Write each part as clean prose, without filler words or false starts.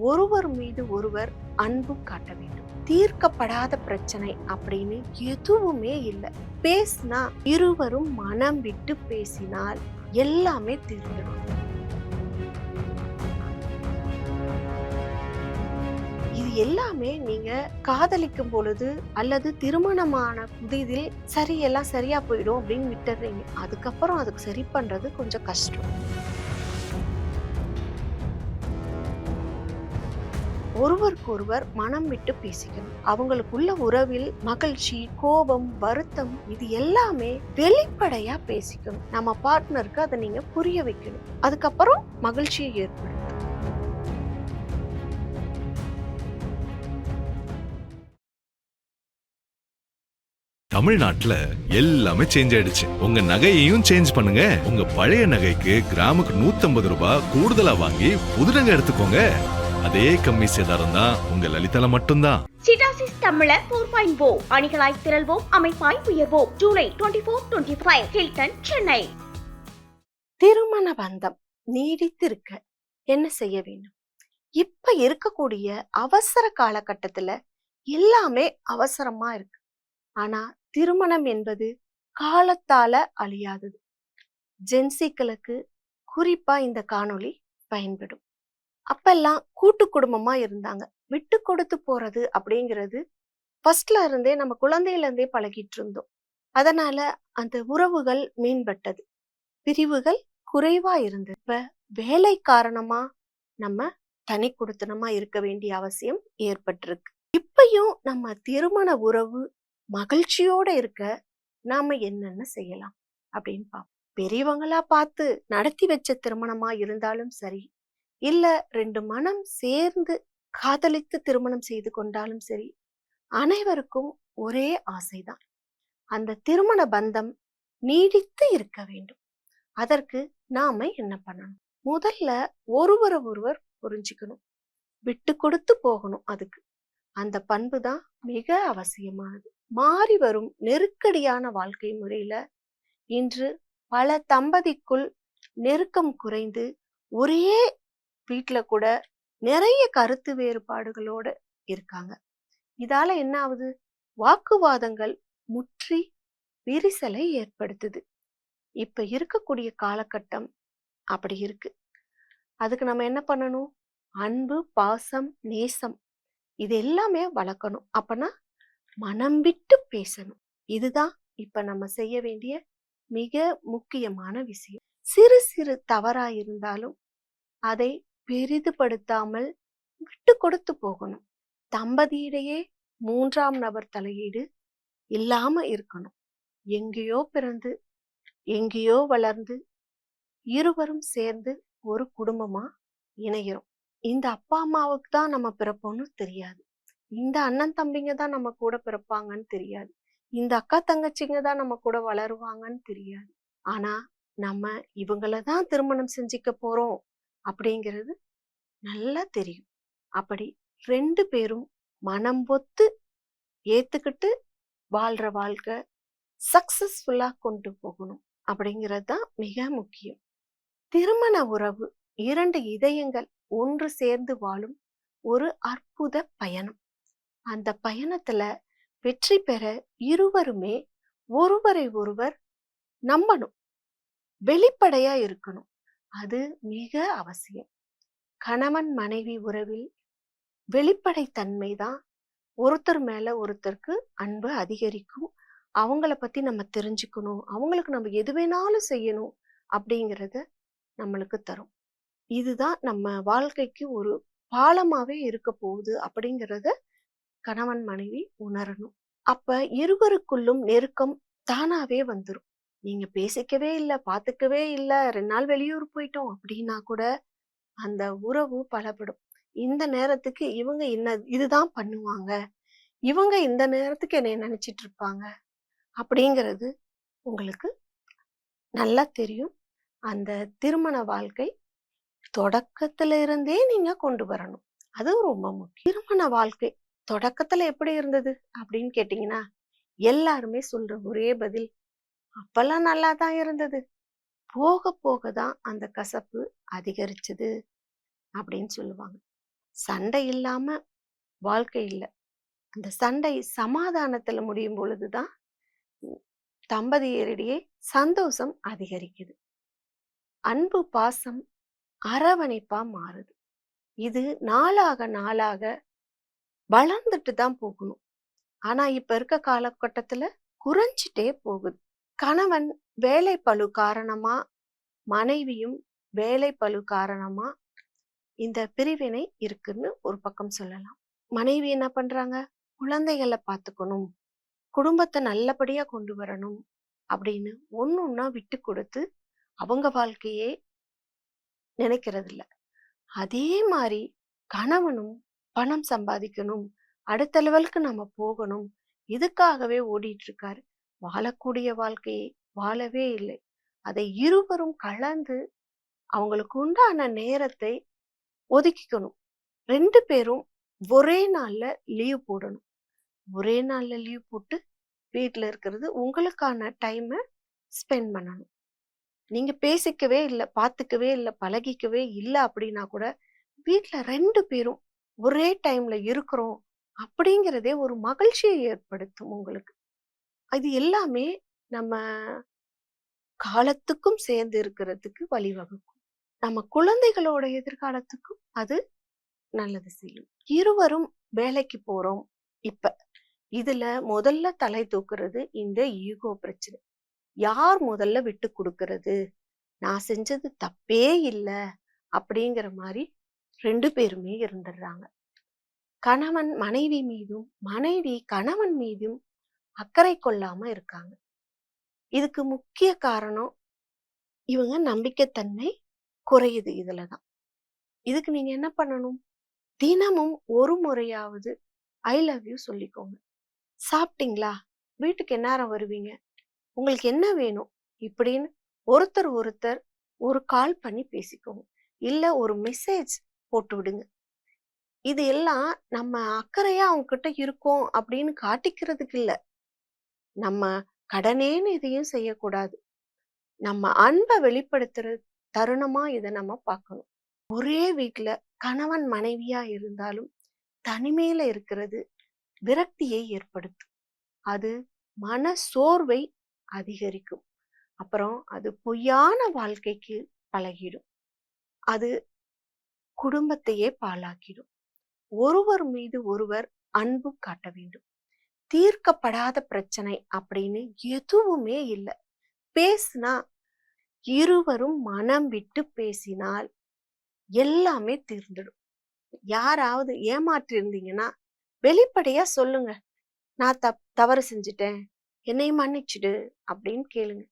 ஒருவர் மீது ஒருவர் அன்பு காட்ட வேண்டும். தீர்க்கப்படாத பிரச்சனை அப்படின்னு எதுவுமே இல்லை. பேசினா இருவரும் மனம் விட்டு பேசினால் எல்லாமே தீர்ந்துடும். இது எல்லாமே நீங்க காதலிக்கும் பொழுது அல்லது திருமணமான புதிதில் எல்லாம் சரியா போயிடும் அப்படின்னு விட்டுறீங்க. அதுக்கப்புறம் அதுக்கு சரி பண்றது கொஞ்சம் கஷ்டம். ஒருவருக்கு ஒருவர் மனம் விட்டு பேசிக்கணும். அவங்களுக்குள்ள உறவில் மகிழ்ச்சி, கோபம், வருத்தம் இது எல்லாமே வெளிப்படையா பேசிக்கணும். நம்ம பார்ட்னருக்கு அதை நீங்க புரிய வைக்கணும். அதுக்கப்புறம் மகிழ்ச்சியை ஏற்படும். தமிழ்நாட்டுல எல்லாமே சேஞ்ச் ஆயிடுச்சு. உங்க நகையையும் சேஞ்ச் பண்ணுங்க. உங்க பழைய நகைக்கு கிராமுக்கு 150 ரூபாய் கூடுதலா வாங்கி புது நகை எடுத்துக்கோங்க. அதே கம்மி சேதாரம் தான் உங்க லலிதால மட்டும்தான். சிட்டாசிஸ் தமிழர் 4.0 அணிகளாய் திரள்வோம், அமைப்பாய் உயர்வோம். ஜூலை 24-25 ஹில்டன், சென்னை. திருமண பந்தம் நீடித்திருக்க என்ன செய்ய வேண்டும்? இப்ப இருக்கக்கூடிய அவசர காலகட்டத்துல எல்லாமே அவசரமா இருக்கு. ஆனா திருமணம் என்பது காலத்தால அழியாதது. ஜென்சிக்களுக்கு குறிப்பா இந்த காணொளி பயன்படும். அப்பெல்லாம் கூட்டு குடும்பமா இருந்தாங்க. விட்டு கொடுத்து போறது அப்படிங்கிறது ஃபர்ஸ்ட்ல இருந்தே நம்ம குழந்தையில இருந்தே பழகிட்டு இருந்தோம். அதனால அந்த உறவுகள் மேம்பட்டது, பிரிவுகள் குறைவா இருந்தது. இப்ப வேலை காரணமா நம்ம தனி குடித்தனமா இருக்க வேண்டிய அவசியம் ஏற்பட்டிருக்கு. இப்பயும் நம்ம திருமண உறவு மகிழ்ச்சியோட இருக்க நாம என்னென்ன செய்யலாம் அப்படின்னு பார்ப்போம். பெரியவங்களா பார்த்து நடத்தி வச்ச திருமணமா இருந்தாலும் சரி, இல்ல 2 மனம் சேர்ந்து காதலித்து திருமணம் செய்து கொண்டாலும் சரி, அனைவருக்கும் ஒரே ஆசைதான். அந்த திருமண பந்தம் நீடித்து இருக்க வேண்டும். அதற்கு நாம என்ன பண்ணணும்? முதல்ல ஒருவரை ஒருவர் புரிஞ்சுக்கணும், விட்டு கொடுத்து போகணும். அதுக்கு அந்த பண்பு தான் மிக அவசியமானது. மாறி வரும் நெருக்கடியான வாழ்க்கை முறையில இன்று பல தம்பதிக்குள் நெருக்கம் குறைந்து ஒரே வீட்டுல கூட நிறைய கருத்து வேறுபாடுகளோட இருக்காங்க. இதால என்ன ஆகுது? வாக்குவாதங்கள் முற்றி விரிசலை ஏற்படுத்துது. இப்ப இருக்கக்கூடிய காலகட்டம் அப்படி இருக்கு. அதுக்கு நம்ம என்ன பண்ணணும்? அன்பு, பாசம், நேசம் இது எல்லாமே வளர்க்கணும். அப்பனா மனம் விட்டு பேசணும். இதுதான் இப்ப நம்ம செய்ய வேண்டிய மிக முக்கியமான விஷயம். சிறு சிறு தவறா இருந்தாலும் அதை பெரிதுபடுத்தாமல் விட்டு கொடுத்து போகணும். தம்பதியிடையே 3ஆம் நபர் தலையீடு இல்லாம இருக்கணும். எங்கேயோ பிறந்து எங்கேயோ வளர்ந்து இருவரும் சேர்ந்து ஒரு குடும்பமா இணைகிறோம். இந்த அப்பா அம்மாவுக்கு தான் நம்ம பிறப்போம்னு தெரியாது. இந்த அண்ணன் தம்பிங்க தான் நம்ம கூட பிறப்பாங்கன்னு தெரியாது. இந்த அக்கா தங்கச்சிங்க தான் நம்ம கூட வளருவாங்கன்னு தெரியாது. ஆனா நம்ம இவங்களதான் திருமணம் செஞ்சுக்க போறோம் அப்படிங்கிறது நல்லா தெரியும். அப்படி 2 பேரும் மனம் பொத்து ஏத்துக்கிட்டு வாழ்ற வாழ்க்கை சக்சஸ்ஃபுல்லா கொண்டு போகணும் அப்படிங்கிறது தான் மிக முக்கியம். திருமண உறவு 2 இதயங்கள் ஒன்று சேர்ந்து வாழும் ஒரு அற்புத பயணம். அந்த பயணத்துல வெற்றி பெற இருவருமே ஒருவரை ஒருவர் நம்பணும், வெளிப்படையா இருக்கணும். அது மிக அவசியம். கணவன் மனைவி உறவில் வெளிப்படைத்தன்மை தான் ஒருத்தர் மேல ஒருத்தருக்கு அன்பு அதிகரிக்கும். அவங்கள பத்தி நம்ம தெரிஞ்சுக்கணும், அவங்களுக்கு நம்ம எது வேணாலும் செய்யணும் அப்படிங்கிறத நம்மளுக்கு தரும். இதுதான் நம்ம வாழ்க்கைக்கு ஒரு பாலமாவே இருக்க போகுது அப்படிங்கிறத கணவன் மனைவி உணரணும். அப்ப இருவருக்குள்ளும் நெருக்கம் தானாவே வந்துடும். நீங்க பேசிக்கவே இல்லை, பார்த்துக்கவே இல்லை, 2 நாள் வெளியூர் போயிட்டோம் அப்படின்னா கூட அந்த உறவு பலப்படும். இந்த நேரத்துக்கு இவங்க இதுதான் பண்ணுவாங்க, இவங்க இந்த நேரத்துக்கு என்னை நினைச்சிட்டு இருப்பாங்க அப்படிங்கிறது உங்களுக்கு நல்லா தெரியும். அந்த திருமண வாழ்க்கை தொடக்கத்துல இருந்தே நீங்க கொண்டு வரணும். அது ரொம்ப முக்கியம். திருமண வாழ்க்கை தொடக்கத்துல எப்படி இருந்தது அப்படின்னு கேட்டீங்கன்னா, எல்லாருமே சொல்ற ஒரே பதில், அப்பெல்லாம் நல்லா தான் இருந்தது, போக போக தான் அந்த கசப்பு அதிகரிச்சது அப்படின்னு சொல்லுவாங்க. சண்டை இல்லாம வாழ்க்கை இல்ல. அந்த சண்டை சமாதானத்துல முடியும் பொழுதுதான் தம்பதியரிடையே சந்தோஷம் அதிகரிக்குது. அன்பு, பாசம், அரவணைப்பா மாறுது. இது நாளாக நாளாக வளர்ந்துட்டு தான் போகணும். ஆனா இப்ப இருக்க காலகட்டத்துல குறைஞ்சிட்டே போகுது. கணவன் வேலை பளு காரணமா, மனைவியும் வேலை பளு காரணமா இந்த பிரிவினை இருக்குன்னு ஒரு பக்கம் சொல்லலாம். மனைவி என்ன பண்றாங்க? குழந்தைகளை பார்த்துக்கணும், குடும்பத்தை நல்லபடியா கொண்டு வரணும் அப்படின்னு ஒன்னொன்னா விட்டு கொடுத்து அவங்க வாழ்க்கையே நினைக்கிறது இல்ல. அதே மாதிரி கணவனும் பணம் சம்பாதிக்கணும், அடுத்த லெவலுக்கு நம்ம போகணும், இதுக்காகவே ஓடிட்டு இருக்காரு. வாழக்கூடிய வாழ்க்கையை வாழவே இல்லை. அதை இருவரும் கலந்து அவங்களுக்கு உண்டான நேரத்தை ஒதுக்கிக்கணும். 2 பேரும் ஒரே நாள்ல லீவ் போடணும். ஒரே நாள்ல லீவ் போட்டு வீட்டுல இருக்கிறது உங்களுக்கான டைமை ஸ்பெண்ட் பண்ணணும். நீங்க பேசிக்கவே இல்லை, பார்த்துக்கவே இல்லை, பழகிக்கவே இல்லை அப்படின்னா கூட வீட்டுல 2 பேரும் ஒரே டைம்ல இருக்கிறோம் அப்படிங்கிறதே ஒரு மகிழ்ச்சியை ஏற்படுத்தும் உங்களுக்கு. இது எல்லாமே நம்ம காலத்துக்கும் சேர்ந்து இருக்கிறதுக்கு வழிவகுக்கும். நம்ம குழந்தைகளோட எதிர்காலத்துக்கும் அது நல்லது செய்யும். இருவரும் வேலைக்கு போறோம். இப்ப இதுல முதல்ல தலை தூக்குறது இந்த ஈகோ பிரச்சனை. யார் முதல்ல விட்டு கொடுக்கறது, நான் செஞ்சது தப்பே இல்லை அப்படிங்கிற மாதிரி 2 பேருமே இருந்துடுறாங்க. கணவன் மனைவி மீதும், மனைவி கணவன் மீதும் அக்கறை கொள்ளாம இருக்காங்க. இதுக்கு முக்கிய காரணம் இவங்க நம்பிக்கைத்தன்மை குறையுது. இதுலதான். இதுக்கு நீங்க என்ன பண்ணணும்? தினமும் ஒரு முறையாவது ஐ லவ் யூ சொல்லிக்கோங்க. சாப்பிட்டீங்களா? வீட்டுக்கு எந்நேரம் வருவீங்க? உங்களுக்கு என்ன வேணும்? இப்படின்னு ஒருத்தர் ஒருத்தர் ஒரு கால் பண்ணி பேசிக்கோங்க. இல்ல ஒரு மெசேஜ் போட்டு விடுங்க. இது எல்லாம் நம்ம அக்கறையா அவங்க கிட்ட இருக்கோம் அப்படின்னு காட்டிக்கிறதுக்கு இல்ல. நம்ம கடனேன்னு இதையும் செய்யக்கூடாது. நம்ம அன்பை வெளிப்படுத்துற தருணமா இதை நம்ம பார்க்கணும். ஒரே வீட்டுல கணவன் மனைவியா இருந்தாலும் தனிமையில இருக்கிறது விரக்தியை ஏற்படுத்தும். அது மன சோர்வை அதிகரிக்கும். அப்புறம் அது பொய்யான வாழ்க்கைக்கு பழகிடும். அது குடும்பத்தையே பாழாக்கிடும். ஒருவர் மீது ஒருவர் அன்பு காட்ட வேண்டும். தீர்க்கப்படாத பிரச்சனை அப்படின்னு எதுவுமே இல்லை. பேசினா, இருவரும் மனம் விட்டு பேசினால் எல்லாமே தீர்ந்துடும். யாராவது ஏமாற்றி இருந்தீங்கன்னா வெளிப்படையா சொல்லுங்க. நான் தவறு செஞ்சுட்டேன், என்னை மன்னிச்சுடு அப்படின்னு கேளுங்க.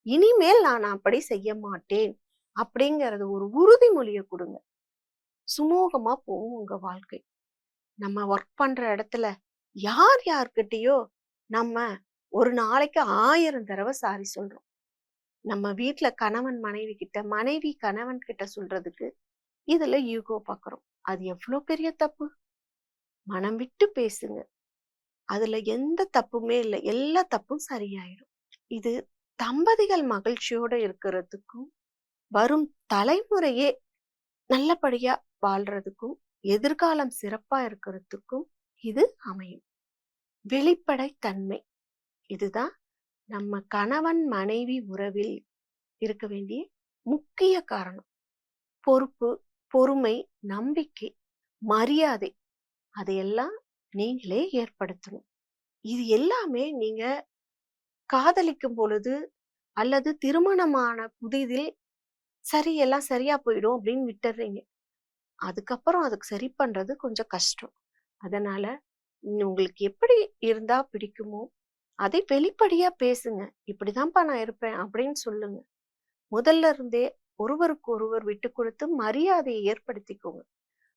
இனிமேல் நான் அப்படி செய்ய மாட்டேன் அப்படிங்கறது ஒரு உறுதிமொழியை கொடுங்க. சுமூகமா போகும் உங்க வாழ்க்கை. நம்ம ஒர்க் பண்ற இடத்துல யார்கிட்டயோ நம்ம ஒரு நாளைக்கு 1000 தடவை சாரி சொல்றோம். நம்ம வீட்டுல கணவன் மனைவி கிட்ட, மனைவி கணவன் கிட்ட சொல்றதுக்கு இதுல ஈகோ பாக்குறோம். அது எவ்வளவு பெரிய தப்பு. மனம் விட்டு பேசுங்க. அதுல எந்த தப்புமே இல்லை. எல்லா தப்பும் சரியாயிடும். இது தம்பதிகள் மகிழ்ச்சியோட இருக்கிறதுக்கும், வரும் தலைமுறையே நல்லபடியா வாழ்றதுக்கும், எதிர்காலம் சிறப்பா இருக்கிறதுக்கும் இது அமையும். வெளிப்படைத்தன்மை இதுதான் நம்ம கணவன் மனைவி உறவில் இருக்க வேண்டிய முக்கிய காரணம். பொறுப்பு, பொறுமை, நம்பிக்கை, மரியாதை அதையெல்லாம் நீங்களே ஏற்படுத்தணும். இது எல்லாமே நீங்க காதலிக்கும் பொழுது அல்லது திருமணமான புதிதில் எல்லாம் சரியா போயிடும் அப்படின்னு விட்டுறீங்க. அதுக்கப்புறம் அதுக்கு சரி பண்றது கொஞ்சம் கஷ்டம். அதனால உங்களுக்கு எப்படி இருந்தா பிடிக்குமோ அதை வெளிப்படையா பேசுங்க. இப்படிதான்ப்பா நான் இருப்பேன் அப்படின்னு சொல்லுங்க. முதல்ல இருந்தே ஒருவருக்கு ஒருவர் விட்டு கொடுத்து மரியாதையை ஏற்படுத்திக்கோங்க.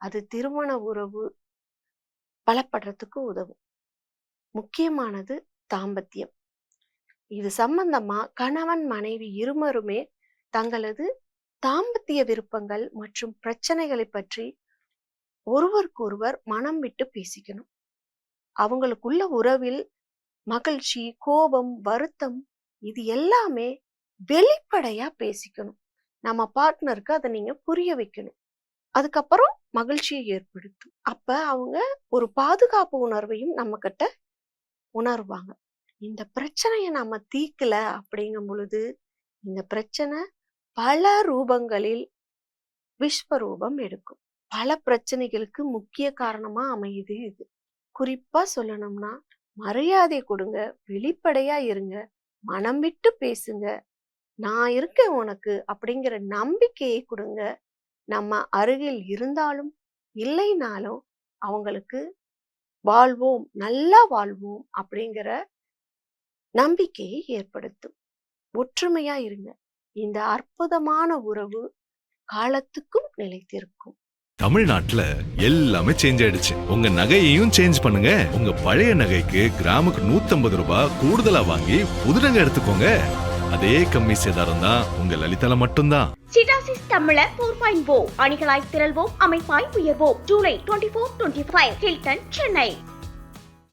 அது திருமண உறவு பலப்படுறதுக்கு உதவும். முக்கியமானது தாம்பத்தியம். இது சம்பந்தமா கணவன் மனைவி இருவருமே தங்களது தாம்பத்திய விருப்பங்கள் மற்றும் பிரச்சனைகளை பற்றி ஒருவருக்கு ஒருவர் மனம் விட்டு பேசிக்கணும். அவங்களுக்குள்ள உறவில் மகிழ்ச்சி, கோபம், வருத்தம் இது எல்லாமே வெளிப்படையா பேசிக்கணும். நம்ம பார்ட்னருக்கு அதை நீங்க புரிய வைக்கணும். அதுக்கப்புறம் மகிழ்ச்சியை ஏற்படுத்தும். அப்ப அவங்க ஒரு பாதுகாப்பு உணர்வையும் நம்ம கிட்ட உணர்வாங்க. இந்த பிரச்சனையை நாம தீர்க்கல அப்படிங்கும் பொழுது இந்த பிரச்சனை பல ரூபங்களில் விஸ்வரூபம் எடுக்கும். பல பிரச்சனைகளுக்கு முக்கிய காரணமா அமையுது இது. குறிப்பா சொல்லணும்னா மரியாதை கொடுங்க, வெளிப்படையா இருங்க, மனம் விட்டு பேசுங்க, நான் இருக்கேன் உனக்கு அப்படிங்கிற நம்பிக்கையை கொடுங்க. நம்ம அருகில் இருந்தாலும் இல்லைனாலும் அவங்களுக்கு வாழ்வோம், நல்லா வாழ்வோம் அப்படிங்கிற நம்பிக்கையை ஏற்படுத்தும். ஒற்றுமையா இருங்க. இந்த அற்புதமான உறவு காலத்துக்கும் நிலைத்திருக்கும். தமிழ்நாட்டுல எல்லாமே சேஞ்ச் ஆயிடுச்சு. உங்க நகையையும் சேஞ்ச் பண்ணுங்க. உங்க பழைய நகைக்கு கிராமுக்கு 150 ரூபாய் கூடுதலா வாங்கி புது நகை எடுத்துக்கோங்க. அதே கம்மி சேதாரம் தான் உங்க லலிதால மட்டும்தான். சிட்டாசிஸ் தமிழர் 4.0 அணிகளாய் திரள்வோம், அமைப்பாய் உயர்வோம். ஜூலை 24-25 ஹில்டன், சென்னை.